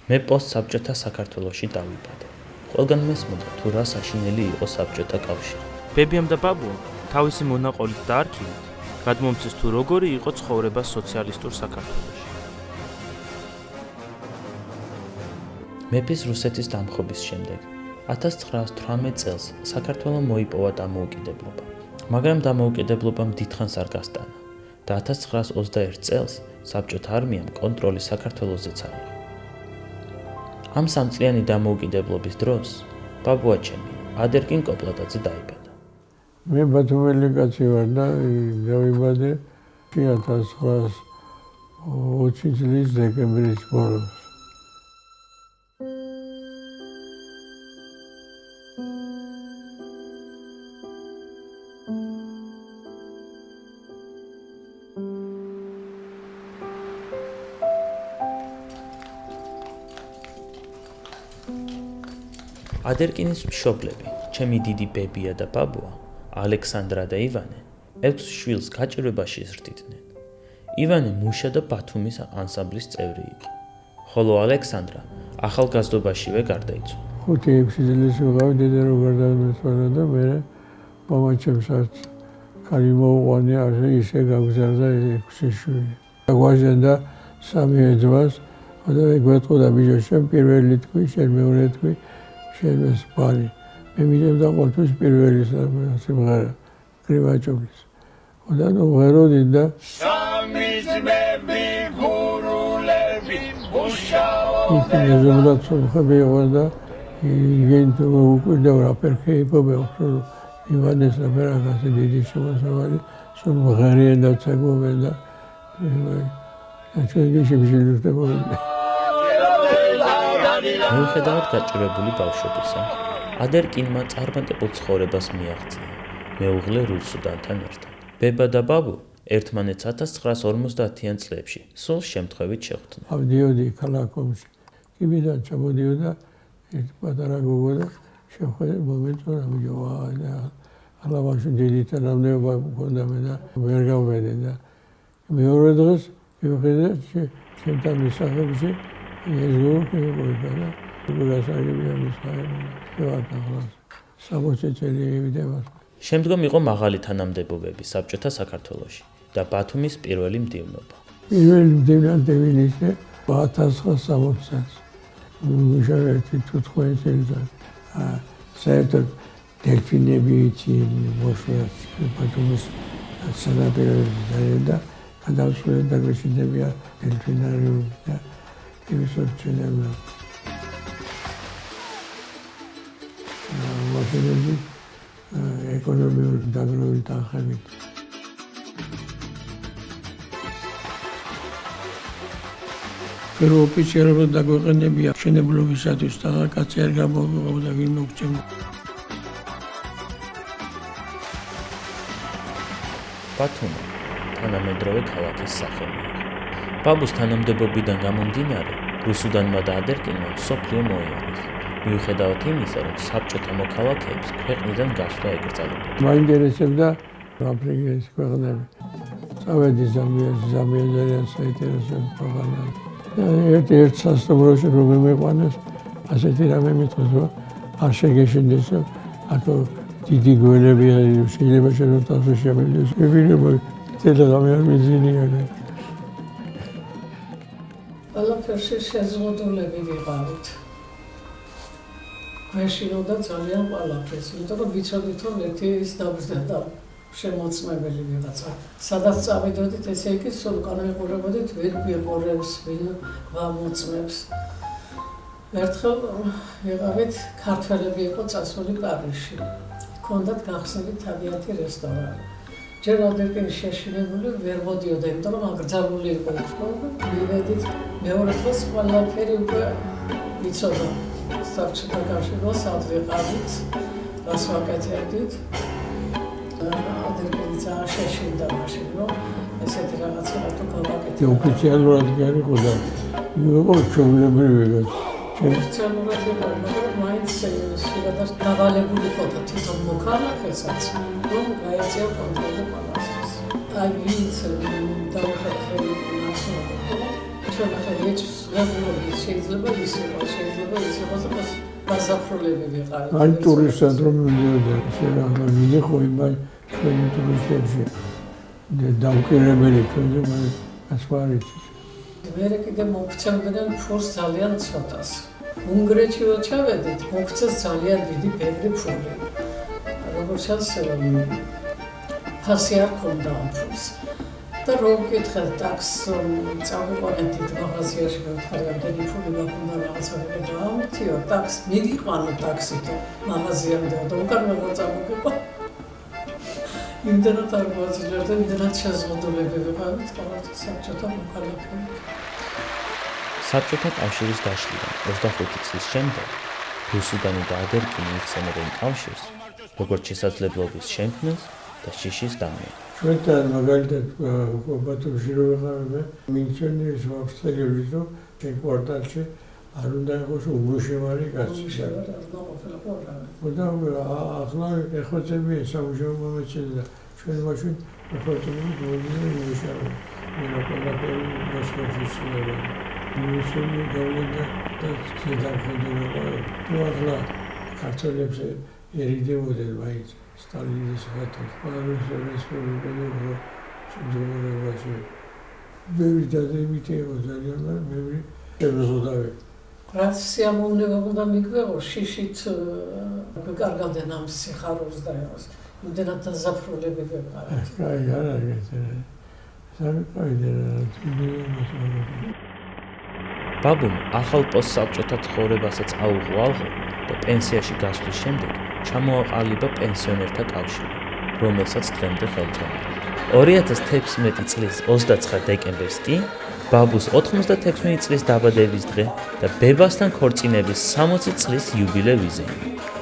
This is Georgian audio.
მე პოსტსაბჭოთა საქართველოში დავიბადე. ყველგან მესმოდა თუ რა საშინელი იყო საბჭოთა კავშირი. ბებიამ და ბაბუამ თავისი მონაყოლით და არქივით გადმომცეს თუ როგორი იყო ცხოვრება სოციალისტურ საქართველოში. მეფის რუსეთის დამხობის შემდეგ 1918 წელს საქართველომ მოიპოვა დამოუკიდებლობა, მაგრამ დამოუკიდებლობამ დიდხანს არ გასტანა და 1921 წელს საბჭოთა არმიამ კონტროლი საქართველოზეც აიღო. ამ სამწლიანი დამოუკიდებლობის დროს ბაბუაჩემი ადერკინ კოპლატაძე დაიბადა. მე ბათუმელი კაცი ვარ და დავიბადე 1920 წლის დეკემბრის ბოლოს. ადერკინის მშობლები, ჩემი დიდი ბებია და ბაბუა, ალექსანდრა და ივანე, 6 შვილს გაჭირვებაში ზრდიდნენ. ივანე მუშა და ბათუმის ანსამბლის წევრი იყო, ხოლო ალექსანდრა ახალგაზრდობაშივე გარდაიცვალა. 5-6 წლის ვიყავი, დედა რო გარდაეცვალა და მე მამაჩემსაც ქალი მოუყვანია, ისე გაგზარდა 6 შვილი. გვაჟდა 3 ეძვას, და გვეტყოდა ბიჭო, პირველი თქვი, შენ მეორე თქვი, შენ სპარი. მე მივიდა ყოველთვის პირველი სიმღერა კრივაჭოვის. და ვეროდი და სამიზმები გურულები უშაო იქნე ზოგადად ხები იყო და იგენ თუ უკვე რაპერქე იყო ბეუხრო ივანეს რაპერაკასი დიდი შემოსავალი სულ ღარიან და ცეგობენ და ჩვენ შეგვიძლია მიუხედავად გაჭირვებული ბავშვობისა, ადერკინმა წარმატებულ ცხოვრებას მიაღწია, მეუღლე რუსუდანთან ერთად. ბება და ბაბუ ერთმანეთს 1950-იან წლებში სულ შემთხვევით შეხვდნენ. ავდიოდი ქალაქ ომში. კიბიდან ჩამოდიოდა ერთ პატარა გოგო და შეხვედრა მომენტო რა მიგოვა და ალავაში დიდი თანამდებობა მქონდა მე და ვერ გავმედე და მეორე დღეს მივხვდი ჩემთან მისაღებში ეს გოგო მოვიდა გულასაგებია მისაღები ვარდაღლას 60 წელი ვიდება. შემდგომ იყო მაღალი თანამდებობები საბჭოთა საქართველოში და ბათუმის პირველი მდივნობა. პირველი მდივნად დევინისე 1960 წელს. მუშაობდი 15 წელს. საერთოდ დელფინები იციან მოშორს ბათუმის სანაპიროზე და გადავსვლელი დაგვეშინებია დელფინარიუმი და ისორჩენებია. მაშინები ეკონომიური დაგროვილი თანხებით. ოფიციალურად დაგვეყენებია მშენებლობისათვის და კაცი არ გამოგიყო და ვინ მოგწევდა. ბათუმი თანამედროვე ქალაქის სახე მიიღო. ბაბუს თანამდებობიდან გამომდინარე, რუსუდანმა და ადერკინმა მსოფლიო მოიარეს. მიუხედავად იმისა, რომ საბჭოთა მოქალაქეებს ქვეყნიდან გასვლა ეკრძალებოდა. მაინტერესებდა აფრიკის ქვეყნები. წავედი ზამბიაზე საინტერესო პროგრამა. ერთ სასტუმროში რომ მეყვანეს, ასეთი რამე მithos, რომ არ შეგეშინდეს, ათო დიდი გველები შეიძლება შენო თავს შემიძლია. ვიღება თელეგრამი არ მიზინია. ყველაფერში შეზღუდულები ვიყავით. მეშინოდა ძალიან ყველაფერს, იმიტომ რომ ვიცოდით, რომ ერთი ის დავზრდა შემოწმებელი ვიღაცა. სადაც წავიდოდით, ესე იგი სულ უკან ვიყურებოდით, ვინ ვიყურებს, ვინ გვამოწმებს. ერთხელ ვიყავით, ქართველები იყო წასული პარიზში. ჰქონდათ გახსნილი თავიანთი რესტორანი. ჯერ ადერკინი შეშინებული ვერ მოდიოდა, იმიტომ რომ აკრძალული იყო იქ. მივედით, მეორე დღეს ყველაფერი უკვე ვიცოდა. საბჭოთა კავშირში სად ვიყავით, რას ვაკეთებდით. ადერკინი შეშინდა მაშინ, რომ ესეთი რაღაცა რატო გავაკეთე. ოფიციალურად კი არ იყო და იყო ჩვეულებრივი. ოფიციალურად იყო, მაგრამ მაინც შეგადას დავალებული ხოდა თვითონ მოქალაქესაც, რომ გაეწია კონტროლი ყველასთვის. აი ვინც დავხერხებული ნაცნობი, ჩვენ ახლა ეჭვს ვეღურულობთ, შეიძლება ის იყოს, შეიძლება ის იყოს, რომ გაზაფხულები ვიყავით. აი ტურისტად რომ მიდიოდა, შეიძლება მიდიხო იმაი ჩვენი ტურისტებში. დამკვირვებელი ჩვენზე ასვარიც. მერე კიდე მოგცემდნენ ფულს ძალიან ცოტას. უნგრეთში რო ჩავედით, მოგცეს ძალიან დიდი ბევრი ფული. როგორც ჩანს, ფასი არ ქონდა ამ ფულს. და რო ვკითხეთ ტაქსს, წავიყვანეთ დიდ მაღაზიაში, ვთქვათ, რამდენი ფული მაქვს და რაღაცა გადავამთიო, ტაქსს მიგიყვანო ტაქსით მაღაზიამდე და უკან ვეღარ წამოგიყვანო. იმდენად არ მოაძლიერდა, იმდენად შეზღუდულები ვიყავით ყოველთვის საბჭოთა მოქალაქეები. საბჭოთა კავშირის დაშლიდან 25 წლის შემდეგ რუსუდანი და ადერკინი იხსენებენ კავშირს როგორც შესაძლებლობის შემქმნელს და შიშის დამნელს. ჩვენთან მაგალითად ბათუმში რო ვიყავები, მინჩენის ვაფშტელების რომ ჩვენ კვარტალში არ უნდა იყოს უმუშევარი კაცი. და ახლა ეხოცებია სამუშაო მომეჩენე და ჩვენ მაშინ ეხოცებები გვერდიდან უმუშავე. მე ყველაფერი მოსკოვში ცდილობენ. მუსული გავლენდა და ზედამხედველობა. თუ ახლა ქართველებს ერიდებოდნენ მაინც სტალინის ხათოს, პარიზის რესპუბლიკაში, ჩრდილოეთში. ბევრი დადებითი იყო ძალიან, ბევრი შევზღუდავი. რაც სიამოვნება უნდა მიგვეღო, შიშით კარგავდნენ ამ სიხარულს და ეს. იმდენად დაზაფხულები ვიყავით. აი, არ არის ეს. ბაბუმ ახალ პოსტსაბჭოთა ცხოვრებასაც აუღვალღო და პენსიაში გასვლის შემდეგ ჩამოაყალიბა პენსიონერთა კავშირი, რომელსაც დღემდე ხელმძღვანელი. 2016 წლის 29 დეკემბერს კი ბაბუს 96 წლის დაბადების დღე და ბებასთან ქორწინების 60 წლის იუბილე ვიზეიმი.